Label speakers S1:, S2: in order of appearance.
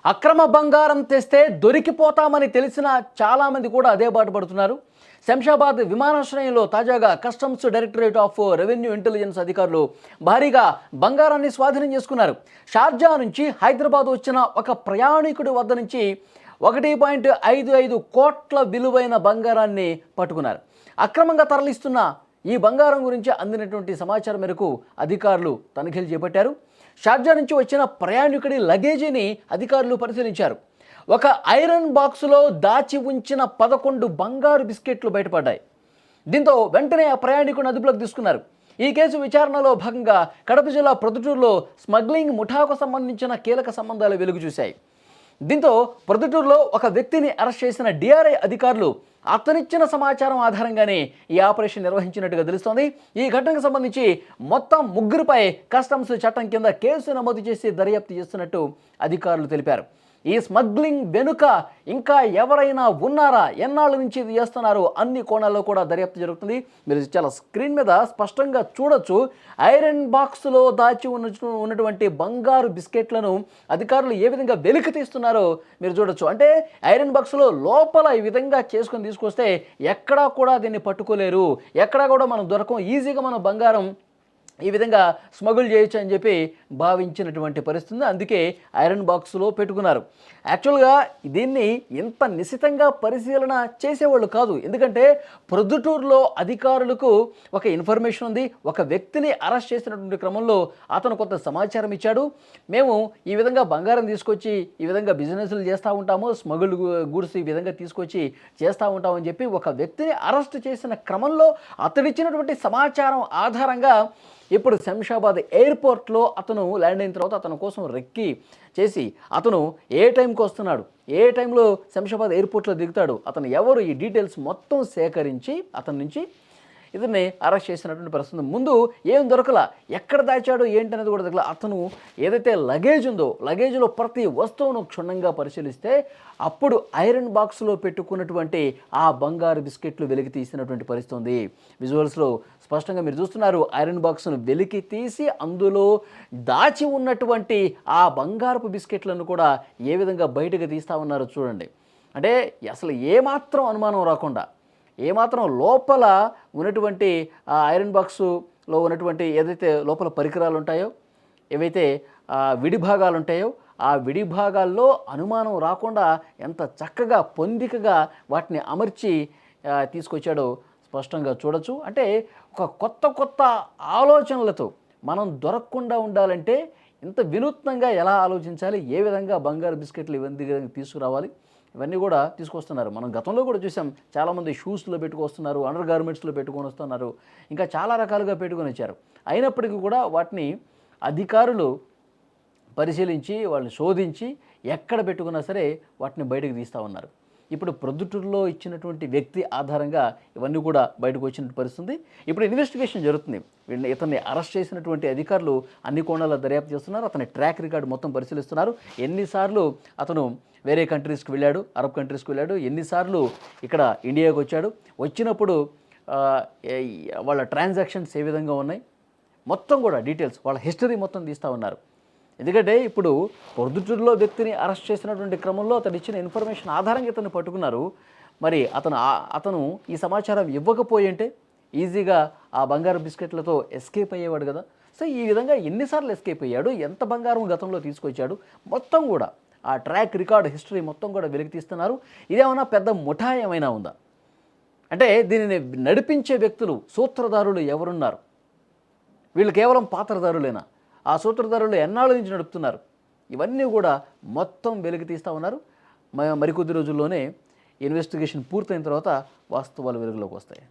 S1: అక్రమ బంగారం తెస్తే దొరికిపోతామని తెలిసిన చాలామంది కూడా అదే బాట పడుతున్నారు. శంషాబాద్ విమానాశ్రయంలో తాజాగా customs directorate of revenue intelligence అధికారులు భారీగా బంగారాన్ని స్వాధీనం చేసుకున్నారు. షార్జా నుంచి హైదరాబాద్ వచ్చిన ఒక ప్రయాణికుడి వద్ద నుంచి 1.55 కోట్ల విలువైన బంగారాన్ని పట్టుకున్నారు. అక్రమంగా తరలిస్తున్న ఈ బంగారం గురించి అందినటువంటి సమాచారం మేరకు అధికారులు తనిఖీలు చేపట్టారు. షార్జా నుంచి వచ్చిన ప్రయాణికుడి లగేజీని అధికారులు పరిశీలించారు. ఒక ఐరన్ బాక్సులో దాచి ఉంచిన 11 బంగారు బిస్కెట్లు బయటపడ్డాయి. దీంతో వెంటనే ఆ ప్రయాణికుడిని అదుపులోకి తీసుకున్నారు. ఈ కేసు విచారణలో భాగంగా కడప జిల్లా ప్రొద్దుటూరులో స్మగ్లింగ్ ముఠాకు సంబంధించిన కీలక సంబంధాలు వెలుగు చూశాయి. దీంతో ప్రొద్దుటూరులో ఒక వ్యక్తిని అరెస్ట్ చేసిన డిఆర్ఐ అధికారులు అతనిచ్చిన సమాచారం ఆధారంగానే ఈ ఆపరేషన్ నిర్వహించినట్టుగా తెలుస్తోంది. ఈ ఘటనకు సంబంధించి మొత్తం 3పై కస్టమ్స్ చట్టం కింద కేసు నమోదు చేసి దర్యాప్తు చేస్తున్నట్టు అధికారులు తెలిపారు. ఈ స్మగ్లింగ్ వెనుక ఇంకా ఎవరైనా ఉన్నారా, ఎన్నాళ్ళ నుంచి ఇది చేస్తున్నారు, అన్ని కోణాల్లో కూడా దర్యాప్తు జరుగుతుంది. మీరు చాలా స్క్రీన్ మీద స్పష్టంగా చూడొచ్చు. ఐరన్ బాక్స్లో దాచి ఉన్నటువంటి బంగారు బిస్కెట్లను అధికారులు ఏ విధంగా వెలికి తీస్తున్నారో మీరు చూడొచ్చు. అంటే ఐరన్ బాక్స్లో లోపల ఈ విధంగా చేసుకొని తీసుకొస్తే ఎక్కడా కూడా దీన్ని పట్టుకోలేరు, ఎక్కడా కూడా మనం దొరకం, ఈజీగా మనం బంగారం ఈ విధంగా స్మగుల్ చేయొచ్చు అని చెప్పి భావించినటువంటి పరిస్థితి. అందుకే ఐరన్ బాక్స్లో పెట్టుకున్నారు. యాక్చువల్గా దీన్ని ఇంత నిశితంగా పరిశీలన చేసేవాళ్ళు కాదు. ఎందుకంటే ప్రొద్దుటూరులో అధికారులకు ఒక ఇన్ఫర్మేషన్ ఉంది. ఒక వ్యక్తిని అరెస్ట్ చేసినటువంటి క్రమంలో అతను కొంత సమాచారం ఇచ్చాడు. మేము ఈ విధంగా బంగారం తీసుకొచ్చి ఈ విధంగా బిజినెస్లు చేస్తూ ఉంటాము, స్మగుల్ గూడ్స్ ఈ విధంగా తీసుకొచ్చి చేస్తూ ఉంటామని చెప్పి ఒక వ్యక్తిని అరెస్ట్ చేసిన క్రమంలో అతడిచ్చినటువంటి సమాచారం ఆధారంగా ఇప్పుడు శంషాబాద్ ఎయిర్పోర్ట్లో అతను ల్యాండ్ అయిన తర్వాత అతని కోసం రెక్కి చేసి అతను ఏ టైంకి వస్తున్నాడు, ఏ టైంలో శంషాబాద్ ఎయిర్పోర్ట్లో దిగుతాడు, అతను ఎవరు, ఈ డీటెయిల్స్ మొత్తం సేకరించి అతని నుంచి ఇతన్ని అరెస్ట్ చేసినటువంటి పరిస్థితి. ముందు ఏం దొరకలా, ఎక్కడ దాచాడు ఏంటనేది కూడా దొరకల. అతను ఏదైతే లగేజ్ ఉందో లగేజ్లో ప్రతి వస్తువును క్షుణ్ణంగా పరిశీలిస్తే అప్పుడు ఐరన్ బాక్స్లో పెట్టుకున్నటువంటి ఆ బంగారు బిస్కెట్లు వెలికి తీసినటువంటి పరిస్థితి ఉంది. విజువల్స్లో స్పష్టంగా మీరు చూస్తున్నారు. ఐరన్ బాక్స్ను వెలికి తీసి అందులో దాచి ఉన్నటువంటి ఆ బంగారపు బిస్కెట్లను కూడా ఏ విధంగా బయటకు తీస్తూ ఉన్నారో చూడండి. అంటే అసలు ఏమాత్రం అనుమానం రాకుండా, ఏమాత్రం లోపల ఉన్నటువంటి ఆ ఐరన్ బాక్సులో ఉన్నటువంటి ఏదైతే లోపల పరికరాలు ఉంటాయో, ఏవైతే విడి భాగాలు ఉంటాయో ఆ విడి భాగాల్లో అనుమానం రాకుండా ఎంత చక్కగా పొందికగా వాటిని అమర్చి తీసుకొచ్చాడో స్పష్టంగా చూడొచ్చు. అంటే ఒక కొత్త ఆలోచనలతో మనం దొరకకుండా ఉండాలంటే ఇంత వినూత్నంగా ఎలా ఆలోచించాలి, ఏ విధంగా బంగారు బిస్కెట్లు ఇవన్నీ తీసుకురావాలి, ఇవన్నీ కూడా తీసుకొస్తున్నారు. మనం గతంలో కూడా చూసాం, చాలామంది షూస్లో పెట్టుకొస్తున్నారు, అండర్ గార్మెంట్స్లో పెట్టుకొని వస్తున్నారు, ఇంకా చాలా రకాలుగా పెట్టుకొని వచ్చారు. అయినప్పటికీ కూడా వాటిని అధికారులు పరిశీలించి వాళ్ళని శోధించి ఎక్కడ పెట్టుకున్నా సరే వాటిని బయటకు తీస్తూ ఉన్నారు. ఇప్పుడు ప్రొద్దుటూరులో ఇచ్చినటువంటి వ్యక్తి ఆధారంగా ఇవన్నీ కూడా బయటకు వచ్చిన పరిస్థితి. ఇప్పుడు ఇన్వెస్టిగేషన్ జరుగుతుంది. ఇతన్ని అరెస్ట్ చేసినటువంటి అధికారులు అన్ని కోణాల్లో దర్యాప్తు చేస్తున్నారు. అతని ట్రాక్ రికార్డు మొత్తం పరిశీలిస్తున్నారు. ఎన్నిసార్లు అతను వేరే కంట్రీస్కి వెళ్ళాడు, అరబ్ కంట్రీస్కి వెళ్ళాడు, ఎన్నిసార్లు ఇక్కడ ఇండియాకి వచ్చాడు, వచ్చినప్పుడు వాళ్ళ ట్రాన్సాక్షన్స్ ఏ విధంగా ఉన్నాయి, మొత్తం కూడా డీటెయిల్స్, వాళ్ళ హిస్టరీ మొత్తం తీస్తూ ఉన్నారు. ఎందుకంటే ఇప్పుడు ప్రొద్దుటూరులో వ్యక్తిని అరెస్ట్ చేసినటువంటి క్రమంలో అతను ఇచ్చిన ఇన్ఫర్మేషన్ ఆధారంగా ఇతను పట్టుకున్నారు. మరి అతను ఈ సమాచారం ఇవ్వకపోయి అంటే ఈజీగా ఆ బంగారు బిస్కెట్లతో ఎస్కేప్ అయ్యేవాడు కదా. సో ఈ విధంగా ఎన్నిసార్లు ఎస్కేప్ అయ్యాడు, ఎంత బంగారం గతంలో తీసుకొచ్చాడు, మొత్తం కూడా ఆ ట్రాక్ రికార్డ్ హిస్టరీ మొత్తం కూడా వెలికి తీస్తున్నారు. ఇదేమన్నా పెద్ద ముఠా ఏమైనా ఉందా అంటే దీనిని నడిపించే వ్యక్తులు, సూత్రధారులు ఎవరున్నారు, వీళ్ళు కేవలం పాత్రధారులేనా, ఆ సూత్రధారులు ఎన్నాళ్ళ నుంచి నడుపుతున్నారు, ఇవన్నీ కూడా మొత్తం వెలికి తీస్తూ ఉన్నారు. మరికొద్ది రోజుల్లోనే ఇన్వెస్టిగేషన్ పూర్తయిన తర్వాత వాస్తవాలు వెలుగులోకి వస్తాయి.